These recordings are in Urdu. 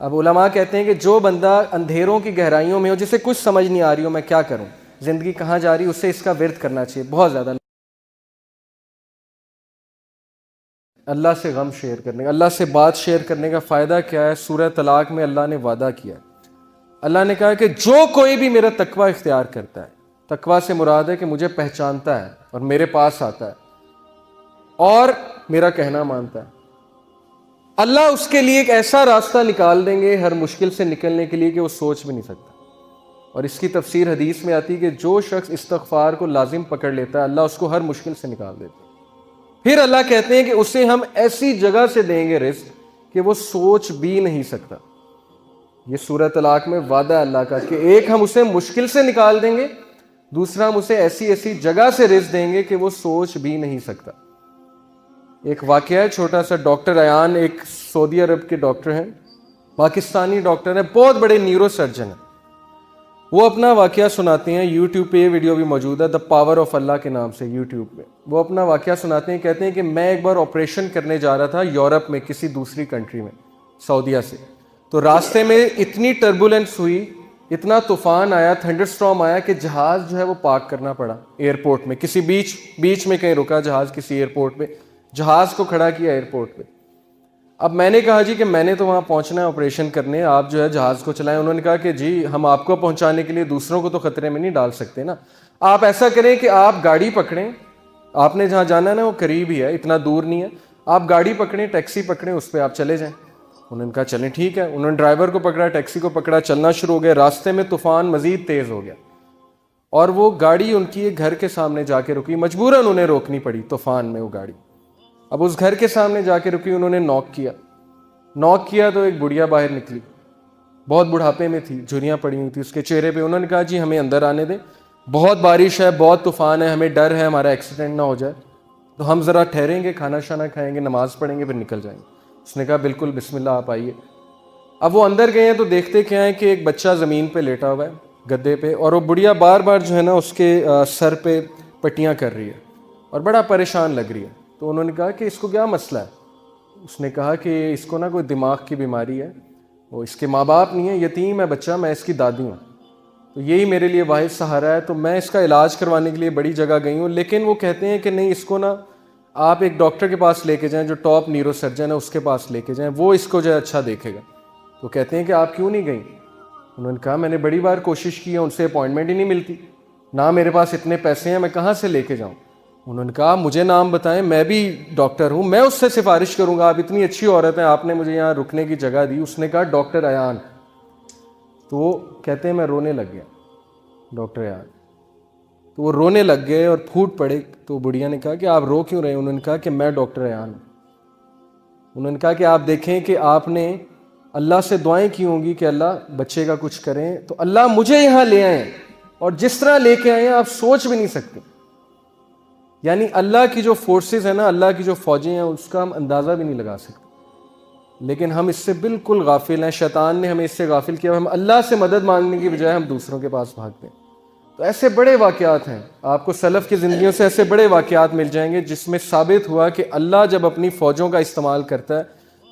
اب علماء کہتے ہیں کہ جو بندہ اندھیروں کی گہرائیوں میں ہو، جسے کچھ سمجھ نہیں آ رہی ہو میں کیا کروں، زندگی کہاں جا رہی، اسے اس کا ورد کرنا چاہیے بہت زیادہ، اللہ سے غم شیئر کرنے کا، اللہ سے بات شیئر کرنے کا فائدہ کیا ہے؟ سورہ طلاق میں اللہ نے وعدہ کیا، اللہ نے کہا کہ جو کوئی بھی میرا تقوی اختیار کرتا ہے، تقوی سے مراد ہے کہ مجھے پہچانتا ہے اور میرے پاس آتا ہے اور میرا کہنا مانتا ہے، اللہ اس کے لیے ایک ایسا راستہ نکال دیں گے ہر مشکل سے نکلنے کے لیے کہ وہ سوچ بھی نہیں سکتا۔ اور اس کی تفسیر حدیث میں آتی ہے کہ جو شخص استغفار کو لازم پکڑ لیتا ہے اللہ اس کو ہر مشکل سے نکال دیتا ہے۔ پھر اللہ کہتے ہیں کہ اسے ہم ایسی جگہ سے دیں گے رزق کہ وہ سوچ بھی نہیں سکتا۔ یہ سورہ طلاق میں وعدہ ہے اللہ کا کہ ایک ہم اسے مشکل سے نکال دیں گے، دوسرا ہم اسے ایسی ایسی جگہ سے رزق دیں گے کہ وہ سوچ بھی نہیں سکتا۔ ایک واقعہ ہے چھوٹا سا، ڈاکٹر ایان ایک سعودی عرب کے ڈاکٹر ہیں، پاکستانی ڈاکٹر ہیں، بہت بڑے نیورو سرجن ہیں۔ وہ اپنا واقعہ سناتے ہیں، یوٹیوب پہ یہ ویڈیو بھی موجود ہے، دا پاور آف اللہ کے نام سے یوٹیوب پہ۔ وہ اپنا واقعہ سناتے ہیں، کہتے ہیں کہ میں ایک بار آپریشن کرنے جا رہا تھا یورپ میں کسی دوسری کنٹری میں، سعودیہ سے، تو راستے میں اتنی ٹربولنس ہوئی، اتنا طوفان آیا، تھنڈر سٹارم آیا کہ جہاز جو ہے وہ پارک کرنا پڑا ایئرپورٹ میں، کسی بیچ میں کہیں رکا جہاز، کسی ایئرپورٹ پہ جہاز کو کھڑا کیا ایئرپورٹ پہ۔ اب میں نے کہا جی کہ میں نے تو وہاں پہنچنا ہے آپریشن کرنے، آپ جو ہے جہاز کو چلائیں۔ انہوں نے کہا کہ جی ہم آپ کو پہنچانے کے لیے دوسروں کو تو خطرے میں نہیں ڈال سکتے نا، آپ ایسا کریں کہ آپ گاڑی پکڑیں، آپ نے جہاں جانا ہے نا وہ قریب ہی ہے، اتنا دور نہیں ہے، آپ گاڑی پکڑیں، ٹیکسی پکڑیں، اس پہ آپ چلے جائیں۔ انہوں نے کہا چلیں ٹھیک ہے۔ انہوں نے ڈرائیور کو پکڑا، ٹیکسی کو پکڑا، چلنا شروع ہو گیا۔ راستے میں طوفان مزید تیز ہو گیا اور وہ گاڑی ان کی ایک گھر کے سامنے جا کے رکی، مجبوراً انہیں روکنی پڑی طوفان میں وہ گاڑی۔ اب اس گھر کے سامنے جا کے رکی، انہوں نے نوک کیا تو ایک بڑھیا باہر نکلی، بہت بڑھاپے میں تھی، جھریاں پڑی ہوئی تھی اس کے چہرے پہ۔ انہوں نے کہا جی ہمیں اندر آنے دیں، بہت بارش ہے، بہت طوفان ہے، ہمیں ڈر ہے ہمارا ایکسیڈنٹ نہ ہو جائے، تو ہم ذرا ٹھہریں گے، کھانا شانا کھائیں گے، نماز پڑھیں گے، پھر نکل جائیں گے۔ اس نے کہا بالکل بسم اللہ آپ آئیے۔ اب وہ اندر گئے ہیں تو دیکھتے کیا ہے کہ ایک بچہ زمین پہ لیٹا ہوا ہے گدے پہ، اور وہ بڑھیا بار بار جو ہے نا اس کے سر پہ پٹیاں کر رہی ہے اور بڑا پریشان لگ رہی ہے۔ تو انہوں نے کہا کہ اس کو کیا مسئلہ ہے؟ اس نے کہا کہ اس کو نا کوئی دماغ کی بیماری ہے، وہ اس کے ماں باپ نہیں ہے، یتیم ہے بچہ، میں اس کی دادی ہوں، تو یہی میرے لیے واحد سہارا ہے، تو میں اس کا علاج کروانے کے لیے بڑی جگہ گئی ہوں، لیکن وہ کہتے ہیں کہ نہیں اس کو نا آپ ایک ڈاکٹر کے پاس لے کے جائیں جو ٹاپ نیورو سرجن ہے، اس کے پاس لے کے جائیں، وہ اس کو جو ہے اچھا دیکھے گا۔ تو کہتے ہیں کہ آپ کیوں نہیں گئیں؟ انہوں نے کہا میں نے بڑی بار کوشش کی ہے، ان سے اپوائنٹمنٹ ہی نہیں ملتی، نہ میرے پاس اتنے پیسے ہیں، میں کہاں سے لے کے جاؤں؟ انہوں نے کہا مجھے نام بتائیں، میں بھی ڈاکٹر ہوں، میں اس سے سفارش کروں گا، آپ اتنی اچھی عورت ہیں، آپ نے مجھے یہاں رکنے کی جگہ دی۔ اس نے کہا ڈاکٹر ایان۔ تو وہ کہتے ہیں میں رونے لگ گیا، ڈاکٹر ایان۔ تو وہ رونے لگ گئے اور پھوٹ پڑے۔ تو بڑھیا نے کہا کہ آپ رو کیوں رہے؟ انہوں نے کہا کہ میں ڈاکٹر ایان ہوں۔ انہوں نے کہا کہ آپ دیکھیں کہ آپ نے اللہ سے دعائیں کی ہوں گی کہ اللہ بچے کا کچھ کریں، تو اللہ مجھے یہاں لے آئے، اور جس طرح لے کے آئے ہیں آپ سوچ بھی نہیں سکتے۔ یعنی اللہ کی جو فورسز ہیں نا، اللہ کی جو فوجیں ہیں، اس کا ہم اندازہ بھی نہیں لگا سکتے، لیکن ہم اس سے بالکل غافل ہیں۔ شیطان نے ہمیں اس سے غافل کیا، ہم اللہ سے مدد مانگنے کی بجائے ہم دوسروں کے پاس بھاگتے ہیں۔ تو ایسے بڑے واقعات ہیں، آپ کو سلف کی زندگیوں سے ایسے بڑے واقعات مل جائیں گے جس میں ثابت ہوا کہ اللہ جب اپنی فوجوں کا استعمال کرتا ہے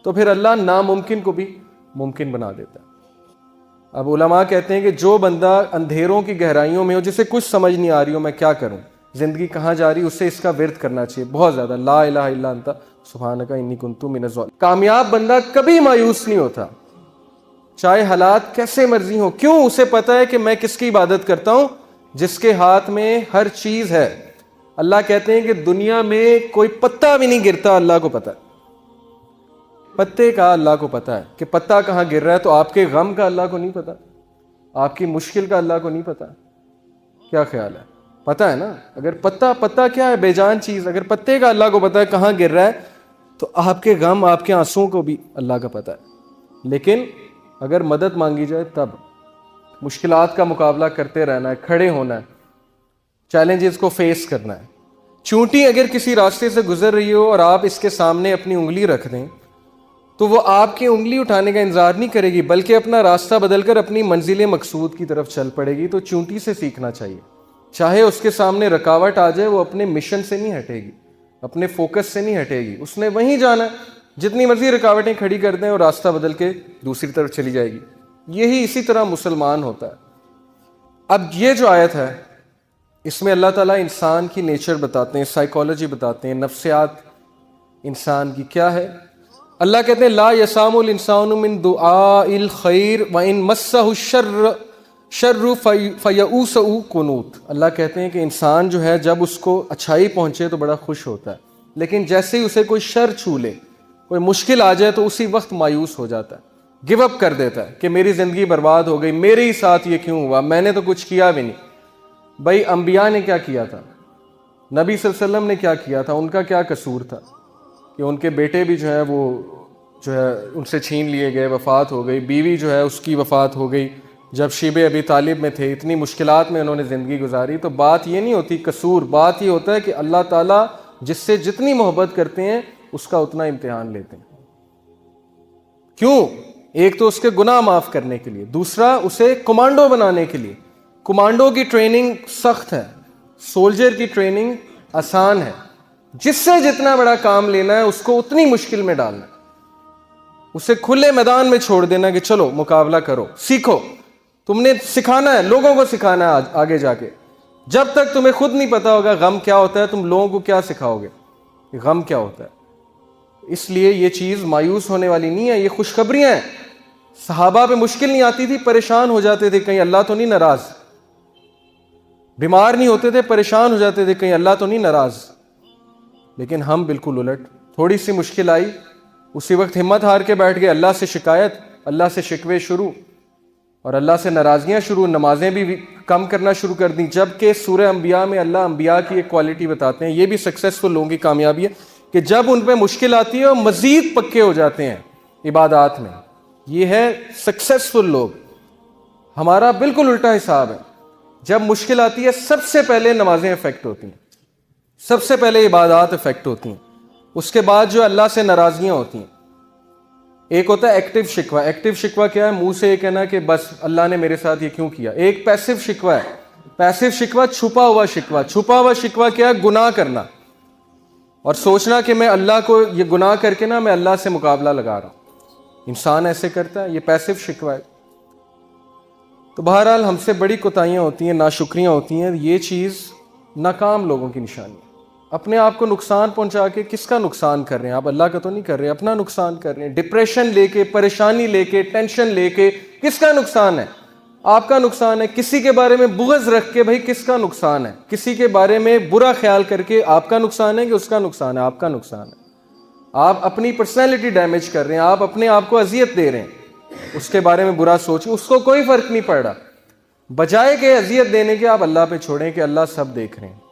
تو پھر اللہ ناممکن کو بھی ممکن بنا دیتا ہے۔ اب علماء کہتے ہیں کہ جو بندہ اندھیروں کی گہرائیوں میں ہو، جسے کچھ سمجھ نہیں آ رہی ہو میں کیا کروں، زندگی کہاں جا رہی، اسے اس کا ورد کرنا چاہیے بہت زیادہ، لا الہ الا انت سبحانک انی کنت من الظالمین۔ کامیاب بندہ کبھی مایوس نہیں ہوتا، چاہے حالات کیسے مرضی ہوں۔ کیوں؟ اسے پتہ ہے کہ میں کس کی عبادت کرتا ہوں؟ جس کے ہاتھ میں ہر چیز ہے۔ اللہ کہتے ہیں کہ دنیا میں کوئی پتا بھی نہیں گرتا، اللہ کو پتہ ہے، پتے کا اللہ کو پتہ ہے کہ پتا کہاں گر رہا ہے، تو آپ کے غم کا اللہ کو نہیں پتہ، آپ کی مشکل کا اللہ کو نہیں پتہ؟ کیا خیال ہے؟ پتہ ہے نا؟ اگر پتا کیا ہے؟ بے جان چیز۔ اگر پتے کا اللہ کو پتہ ہے کہاں گر رہا ہے، تو آپ کے غم، آپ کے آنسوں کو بھی اللہ کا پتہ ہے۔ لیکن اگر مدد مانگی جائے تب مشکلات کا مقابلہ کرتے رہنا ہے، کھڑے ہونا ہے، چیلنجز کو فیس کرنا ہے۔ چونٹی اگر کسی راستے سے گزر رہی ہو اور آپ اس کے سامنے اپنی انگلی رکھ دیں تو وہ آپ کی انگلی اٹھانے کا انتظار نہیں کرے گی، بلکہ اپنا راستہ بدل کر اپنی منزل مقصود کی طرف چل پڑے گی۔ تو چونٹی سے سیکھنا چاہیے، چاہے اس کے سامنے رکاوٹ آ جائے، وہ اپنے مشن سے نہیں ہٹے گی، اپنے فوکس سے نہیں ہٹے گی، اس نے وہیں جانا ہے جتنی مرضی رکاوٹیں کھڑی کر دیں اور راستہ بدل کے دوسری طرف چلی جائے گی. یہی اسی طرح مسلمان ہوتا ہے. اب یہ جو آیت ہے اس میں اللہ تعالیٰ انسان کی نیچر بتاتے ہیں, سائیکالوجی بتاتے ہیں, نفسیات انسان کی کیا ہے. اللہ کہتے ہیں لا یسام الانسان من دعاء الخیر وان مسہ الشر فیئوس قنوط. اللہ کہتے ہیں کہ انسان جو ہے جب اس کو اچھائی پہنچے تو بڑا خوش ہوتا ہے, لیکن جیسے ہی اسے کوئی شر چھو لے, کوئی مشکل آ جائے تو اسی وقت مایوس ہو جاتا ہے, گو اپ کر دیتا ہے کہ میری زندگی برباد ہو گئی, میرے ہی ساتھ یہ کیوں ہوا, میں نے تو کچھ کیا بھی نہیں. بھائی انبیاء نے کیا کیا تھا, نبی صلی اللہ علیہ وسلم نے کیا کیا تھا, ان کا کیا قصور تھا کہ ان کے بیٹے بھی جو ہے وہ جو ہے ان سے چھین لیے گئے, وفات ہو گئی, بیوی جو ہے اس کی وفات ہو گئی جب شیب ابی طالب میں تھے, اتنی مشکلات میں انہوں نے زندگی گزاری. تو بات یہ نہیں ہوتی قصور, بات یہ ہوتا ہے کہ اللہ تعالیٰ جس سے جتنی محبت کرتے ہیں اس کا اتنا امتحان لیتے ہیں. کیوں؟ ایک تو اس کے گناہ معاف کرنے کے لیے, دوسرا اسے کمانڈو بنانے کے لیے. کمانڈو کی ٹریننگ سخت ہے, سولجر کی ٹریننگ آسان ہے. جس سے جتنا بڑا کام لینا ہے اس کو اتنی مشکل میں ڈالنا ہے, اسے کھلے میدان میں چھوڑ دینا کہ چلو مقابلہ کرو, سیکھو. تم نے سکھانا ہے, لوگوں کو سکھانا ہے آگے جا کے. جب تک تمہیں خود نہیں پتا ہوگا غم کیا ہوتا ہے, تم لوگوں کو کیا سکھاؤ گے کہ غم کیا ہوتا ہے. اس لیے یہ چیز مایوس ہونے والی نہیں ہے, یہ خوشخبریاں ہیں. صحابہ پہ مشکل نہیں آتی تھی, پریشان ہو جاتے تھے کہیں اللہ تو نہیں ناراض. بیمار نہیں ہوتے تھے, پریشان ہو جاتے تھے کہیں اللہ تو نہیں ناراض. لیکن ہم بالکل الٹ, تھوڑی سی مشکل آئی اسی وقت ہمت ہار کے بیٹھ گئے, اللہ سے شکایت, اللہ سے شکوے شروع اور اللہ سے ناراضگیاں شروع, نمازیں بھی کم کرنا شروع کر دیں. جبکہ سورہ انبیاء میں اللہ انبیاء کی ایک کوالٹی بتاتے ہیں, یہ بھی سکسیسفل لوگوں کی کامیابی ہے کہ جب ان پہ مشکل آتی ہے وہ مزید پکے ہو جاتے ہیں عبادات میں. یہ ہے سکسیسفل لوگ. ہمارا بالکل الٹا حساب ہے, جب مشکل آتی ہے سب سے پہلے نمازیں افیکٹ ہوتی ہیں, سب سے پہلے عبادات افیکٹ ہوتی ہیں, اس کے بعد جو اللہ سے ناراضگیاں ہوتی ہیں. ایک ہوتا ہے ایکٹیو شکوہ. ایکٹیو شکوہ کیا ہے؟ منہ سے یہ کہنا کہ بس اللہ نے میرے ساتھ یہ کیوں کیا. ایک پیسو شکوہ ہے. پیسو شکوہ چھپا ہوا شکوہ. چھپا ہوا شکوہ کیا ہے؟ گناہ کرنا اور سوچنا کہ میں اللہ کو یہ گناہ کر کے نا میں اللہ سے مقابلہ لگا رہا ہوں. انسان ایسے کرتا ہے, یہ پیسو شکوہ ہے. تو بہرحال ہم سے بڑی کوتاہیاں ہوتی ہیں, ناشکریاں ہوتی ہیں. یہ چیز ناکام لوگوں کی نشانی ہے. اپنے آپ کو نقصان پہنچا کے کس کا نقصان کر رہے ہیں آپ؟ اللہ کا تو نہیں کر رہے, اپنا نقصان کر رہے ہیں. ڈپریشن لے کے, پریشانی لے کے, ٹینشن لے کے کس کا نقصان ہے؟ آپ کا نقصان ہے. کسی کے بارے میں بغض رکھ کے بھائی کس کا نقصان ہے؟ کسی کے بارے میں برا خیال کر کے آپ کا نقصان ہے کہ اس کا نقصان ہے؟ آپ کا نقصان ہے. آپ اپنی پرسنالٹی ڈیمیج کر رہے ہیں, آپ اپنے آپ کو اذیت دے رہے ہیں. اس کے بارے میں برا سوچ, اس کو کوئی فرق نہیں پڑ رہا. بجائے کہ اذیت دینے کے آپ اللہ پہ چھوڑیں کہ اللہ سب دیکھ رہے ہیں.